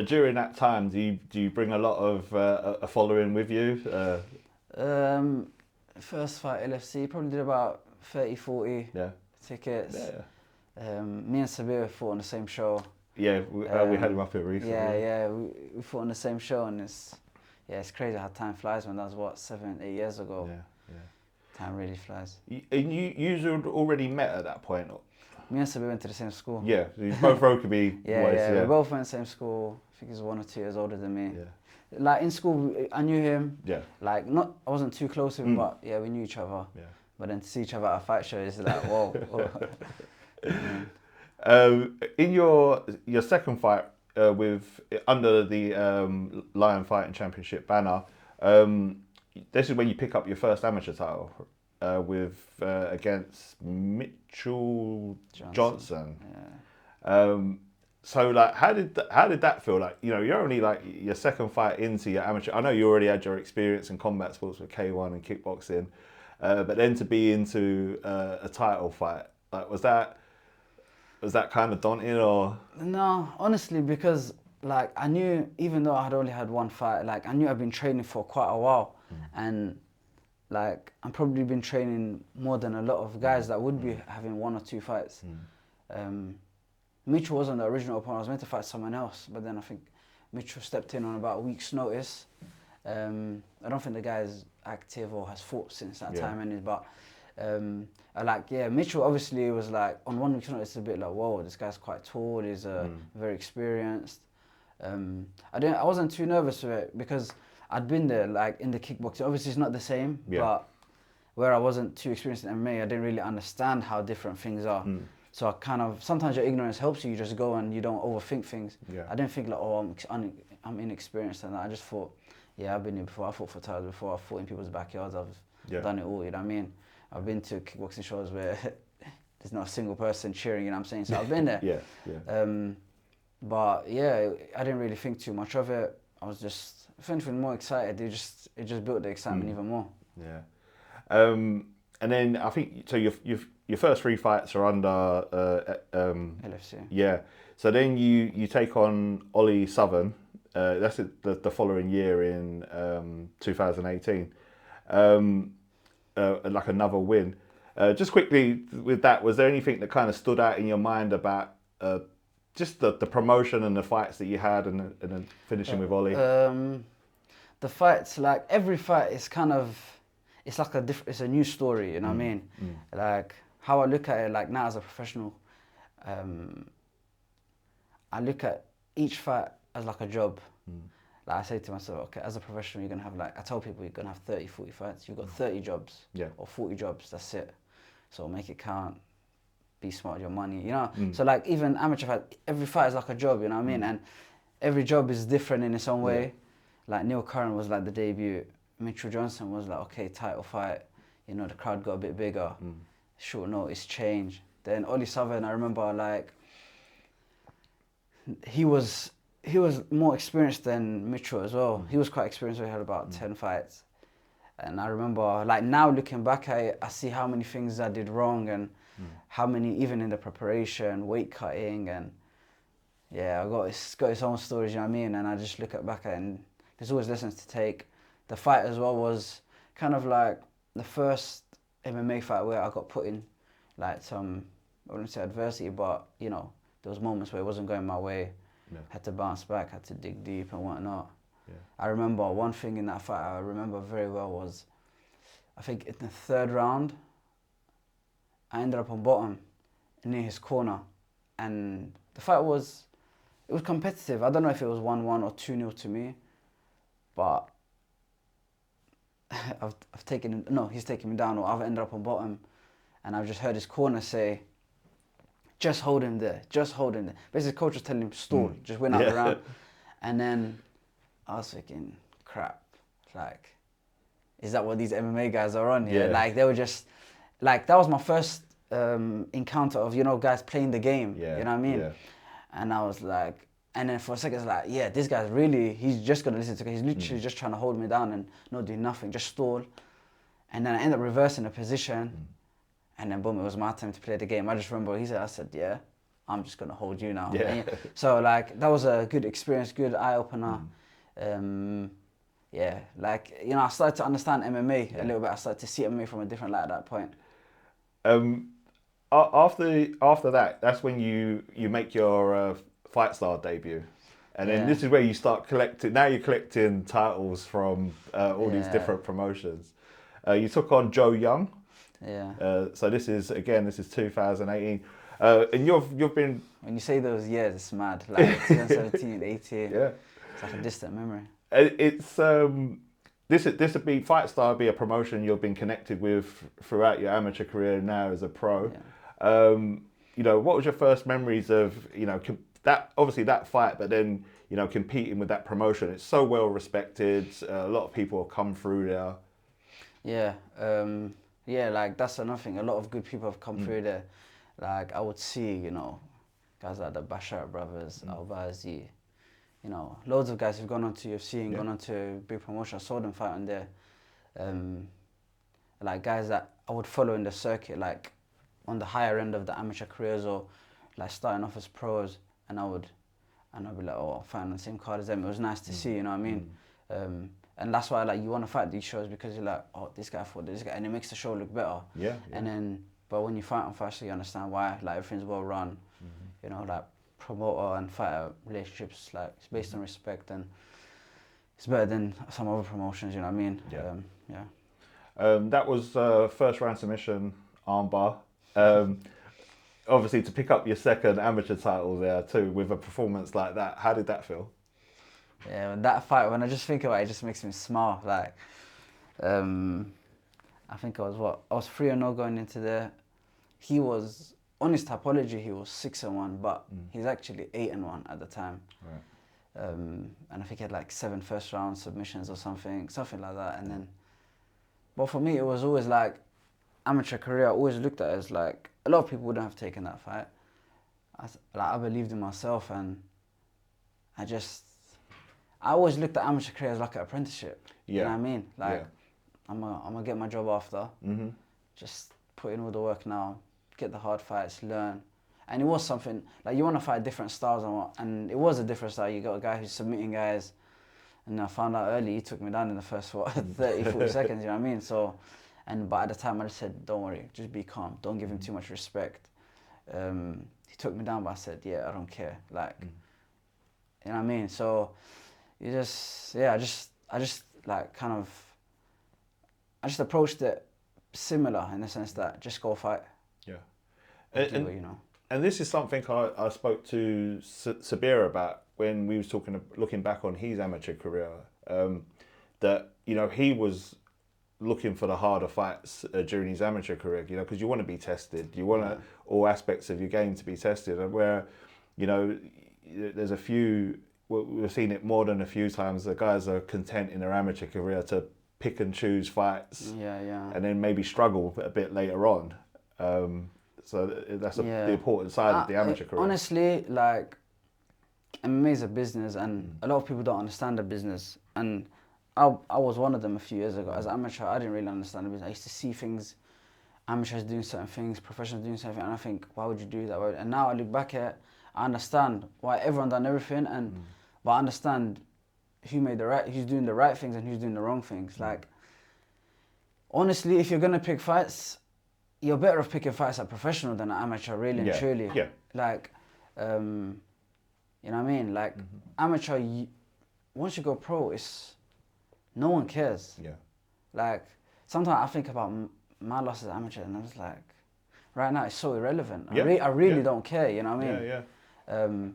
during that time, do you bring a lot of a following with you? First fight, LFC, probably did about 30, 40 tickets. Me and Sabir fought on the same show. Yeah, we had him up here recently. We fought on the same show, and it's crazy how time flies. When that was, what, 7, 8 years ago. Time really flies. And you already met at that point? Me and Sabir went to the same school. Yeah, you both Rokeby boys. We both went to the same school. I think he's 1 or 2 years older than me. Like in school, I knew him. Like I wasn't too close to him, but we knew each other. But then to see each other at a fight show is like, whoa. In your second fight with under the Lion Fighting Championship banner, this is when you pick up your first amateur title with against Mitchell Johnson. So like, how did that feel? Like, you know, you're only like your second fight into your amateur. I know you already had your experience in combat sports with K1 and kickboxing, but then to be into a title fight, like, was that kind of daunting or? No, honestly, because like I knew, even though I had only had one fight, like I knew I'd been training for quite a while, and like I've probably been training more than a lot of guys that would be having 1 or 2 fights. Mitchell wasn't the original opponent. I was meant to fight someone else, but then I think Mitchell stepped in on about a week's notice. I don't think the guy is active or has fought since that time, but Mitchell obviously was like on 1 week's notice. It's a bit like, whoa, this guy's quite tall. He's very experienced. I wasn't too nervous with it because I'd been there, like in the kickboxing. Obviously, it's not the same, but where I wasn't too experienced in MMA, I didn't really understand how different things are. So I kind of, sometimes your ignorance helps you. You just go and you don't overthink things. I didn't think like, oh, I'm inexperienced, and I just thought, I've been here before. I fought for titles before. I fought in people's backyards. I've done it all. You know what I mean? I've been to kickboxing shows where there's not a single person cheering. You know what I'm saying? So I've been there. But I didn't really think too much of it. I was just, if anything, more excited. It just built the excitement even more. And then I think so. Your first 3 fights are under LFC. So then you take on Ollie Southern. That's the following year in 2018. Like another win. Just quickly with that, was there anything that kind of stood out in your mind about just the promotion and the fights that you had, and then finishing with Ollie? The fights, like every fight is kind of, it's like it's a new story, you know what I mean? Like how I look at it, like now as a professional, I look at each fight as like a job. Like I say to myself, okay, as a professional, you're gonna have I tell people you're gonna have 30, 40 fights. You've got 30 jobs or 40 jobs, that's it. So make it count, be smart with your money, you know? So like even amateur fight, every fight is like a job, you know what I mean? And every job is different in its own way. Like Neil Curran was like the debut. Mitchell Johnson was like, okay, title fight. You know, the crowd got a bit bigger. Short notice change. Then Ollie Southern, I remember like, he was more experienced than Mitchell as well. He was quite experienced, so he had about 10 fights. And I remember, like now looking back at it, I see how many things I did wrong and how many, even in the preparation, weight cutting, and it's got its own stories, you know what I mean? And I just look back at it, and there's always lessons to take. The fight as well was kind of like the first MMA fight where I got put in like some, I wouldn't say adversity, but you know, there was moments where it wasn't going my way. Had to bounce back, had to dig deep and whatnot. I remember one thing in that fight I remember very well was, I think in the 3rd round, I ended up on bottom near his corner, and the fight was competitive. I don't know if it was 1-1 or 2-0 to me, but he's taken me down, or I've ended up on bottom, and I've just heard his corner say, just hold him there, just hold him there. Basically, the coach was telling him, stall, just win out the round. And then I was thinking, crap, like, is that what these MMA guys are on here? Like, they were just, like, that was my first encounter of, you know, guys playing the game, you know what I mean? And I was like, and then for a second, it's like, this guy's really, he's just going to listen to me. He's literally just trying to hold me down and not do nothing, just stall. And then I ended up reversing the position. And then boom, it was my time to play the game. I just remember I said, yeah. I'm just gonna hold you now. Yeah. So like that was a good experience, good eye opener. Yeah, like I started to understand MMA a little bit. I started to see MMA from a different light at that point. After that, that's when you make your Fightstar debut, and then this is where you start collecting. Now you're collecting titles from all these different promotions. You took on Joe Young. Yeah. So this is 2018, and you've been. When you say those years, it's mad. Like 2017, 18. Yeah. It's like a distant memory. It's this would be Fightstar would be a promotion you've been connected with throughout your amateur career now as a pro. Yeah. What was your first memories of that, obviously that fight, but then competing with that promotion? It's so well respected. A lot of people have come through there. Yeah, like that's another thing. A lot of good people have come through there. Like I would see, guys like the Bashar brothers, Albazi, loads of guys who've gone on to UFC and gone on to big promotion. I saw them fight on there. Like guys that I would follow in the circuit, like on the higher end of the amateur careers, or like starting off as pros, and I'd be like, oh, fighting on the same card as them. It was nice to see, you know what I mean? And that's why like you want to fight these shows, because you're like, oh, this guy fought this guy, and it makes the show look better. Yeah. And then, but when you fight on Fight, you understand why. Like everything's well run. Like promoter and fighter relationships, like it's based on respect, and it's better than some other promotions. You know what I mean? Yeah. That was first round submission armbar. Obviously, to pick up your second amateur title there too with a performance like that, how did that feel? Yeah, that fight, when I just think about it, it just makes me smile. Like, I think I was 3-0 going into there. He was, on his typology, he was 6-1, but he's actually 8-1 at the time. Right. And I think he had like 7 first round submissions or something like that. And then, but for me, it was always like amateur career. I always looked at it as like, a lot of people wouldn't have taken that fight. I believed in myself, and I always looked at amateur career as like an apprenticeship. Yeah. You know what I mean? Like, I'm gonna get my job after. Just put in all the work now, get the hard fights, learn. And it was something, like you want to fight different styles, and it was a different style. You got a guy who's submitting guys, and I found out early, he took me down in the first 30, 40 seconds, you know what I mean? So, but at the time I just said, don't worry, just be calm. Don't give him too much respect. He took me down, but I said, yeah, I don't care. Like, you know what I mean? So, I just approached it similar in the sense that just go fight. Yeah. And this is something I spoke to Sabir about when we was looking back on his amateur career, that, he was looking for the harder fights during his amateur career, because you want to be tested. You want all aspects of your game to be tested. And where, there's a few, we've seen it more than a few times, the guys are content in their amateur career to pick and choose fights. And then maybe struggle a bit later on. So that's the important side of the amateur career. Honestly, like, MMA is a business, and a lot of people don't understand the business. And I was one of them a few years ago. As an amateur, I didn't really understand the business. I used to see things, amateurs doing certain things, professionals doing something, and I think, why would you do that? And now I look back at it, I understand why everyone done everything, but I understand who's doing the right things and who's doing the wrong things. Like, honestly, if you're gonna pick fights, you're better off picking fights at professional than an amateur, really and truly. Yeah. Like, you know what I mean? Like, amateur, once you go pro, no one cares. Yeah. Like, sometimes I think about my losses as amateur, and I was like, right now it's so irrelevant. I really don't care, you know what I mean?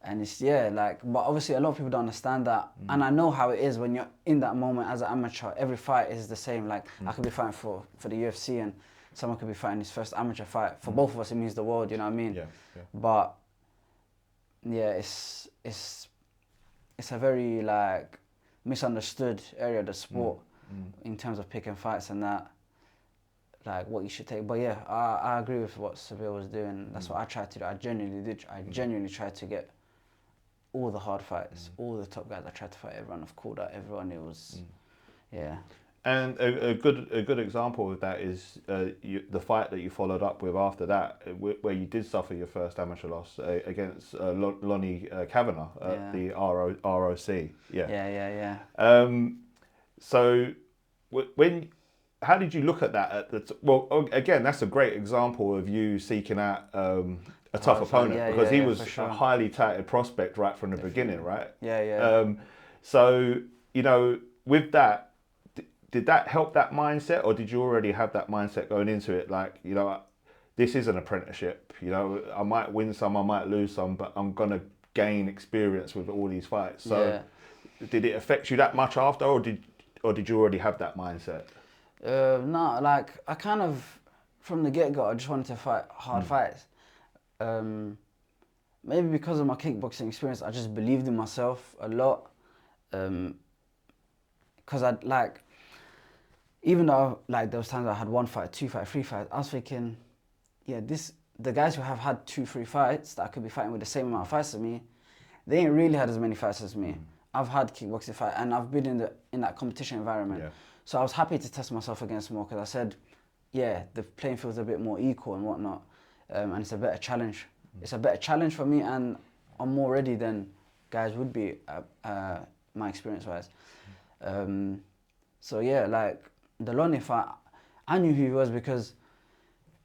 And it's, but obviously a lot of people don't understand that. And I know how it is when you're in that moment as an amateur. Every fight is the same. Like, I could be fighting for the UFC, and someone could be fighting his first amateur fight. For both of us, it means the world, you know what I mean? Yeah. But, it's a very, like, misunderstood area of the sport in terms of picking fights and that, like, what you should take. But I agree with what Sabir was doing. That's what I tried to do. I genuinely did. I genuinely tried to get all the hard fights, all the top guys. I tried to fight everyone. I've called out everyone. It was, And a good example of that is the fight that you followed up with after that, where you did suffer your first amateur loss against Lone'er Kavanagh at the ROC. So how did you look at that? Well, again, that's a great example of you seeking out a tough opponent, because he was a highly touted prospect right from the beginning, right? So, you know, with that, did that help that mindset, or did you already have that mindset going into it? Like, you know, this is an apprenticeship. You know, I might win some, I might lose some, but I'm gonna gain experience with all these fights. So, did it affect you that much after, or did you already have that mindset? No, like I kind of from the get-go, I just wanted to fight hard fights. Maybe because of my kickboxing experience, I just believed in myself a lot. Because I'd like, even though like there was times I had 1 fight, 2 fights, 3 fights, I was thinking, yeah, the guys who have had 2, 3 fights that I could be fighting with the same amount of fights as me, they ain't really had as many fights as me. I've had kickboxing fight, and I've been in that competition environment. So I was happy to test myself against more, because I said, yeah, the playing field's a bit more equal and whatnot, and it's a better challenge. It's a better challenge for me, and I'm more ready than guys would be, my experience-wise. So yeah, like the Lone'er fight, I knew who he was because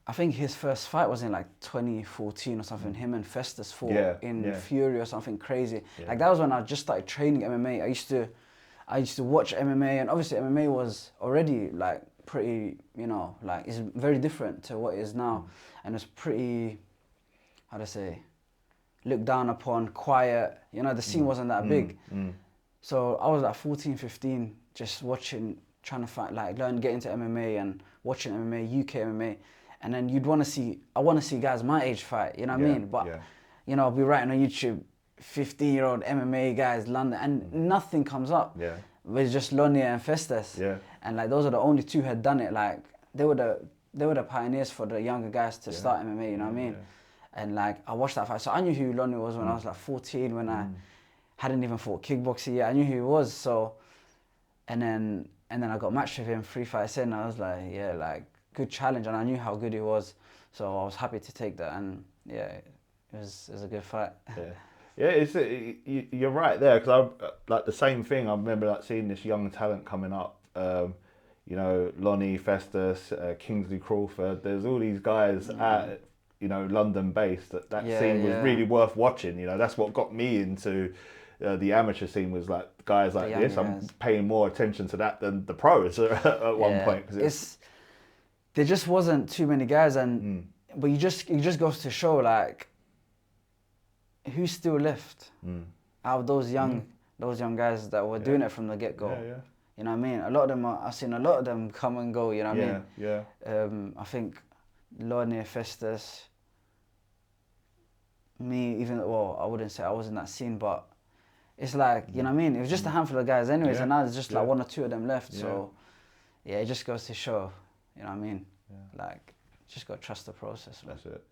I think his first fight was in like 2014 or something. Him and Festus fought in Fury or something crazy. Like that was when I just started training MMA. I used to watch MMA, and obviously MMA was already like pretty, you know, like it's very different to what it is now, and it's pretty, how to say, looked down upon, quiet. You know, the scene wasn't that big. So I was like 14, 15, just watching, trying to fight, like get into MMA and watching MMA, UK MMA. And then I want to see guys my age fight, you know what I mean? But, you know, I'll be writing on YouTube, 15-year-old MMA guys, London, and nothing comes up. But it's just Lone'er and Festus. And like, those are the only 2 who had done it. Like, they were the pioneers for the younger guys to start MMA, you know what I mean? And like, I watched that fight. So I knew who Lone'er was when I was like 14, when I hadn't even fought kickboxing yet. I knew who he was. So, and then I got matched with him 3 fights in. I was like, yeah, like, good challenge, and I knew how good he was, so I was happy to take that, and yeah, it was a good fight. You're right there, because I like the same thing. I remember like seeing this young talent coming up, you know, Lone'er, Festus, Kingsley Crawford. There's all these guys at, you know, London based. That scene was really worth watching. You know, that's what got me into the amateur scene, was like guys like this. I'm paying more attention to that than the pros at one point. Cause there just wasn't too many guys, and but it just goes to show like who's still left out of those young guys that were doing it from the get go. You know what I mean? A lot of them I've seen a lot of them come and go. You know what I mean? I think Lone'er, Festus, me, even well, I wouldn't say I was in that scene, but it's like, you know what I mean? It was just a handful of guys anyways, and now there's just like 1 or 2 of them left. So yeah, it just goes to show. You know what I mean? Like, just got to trust the process. That's it,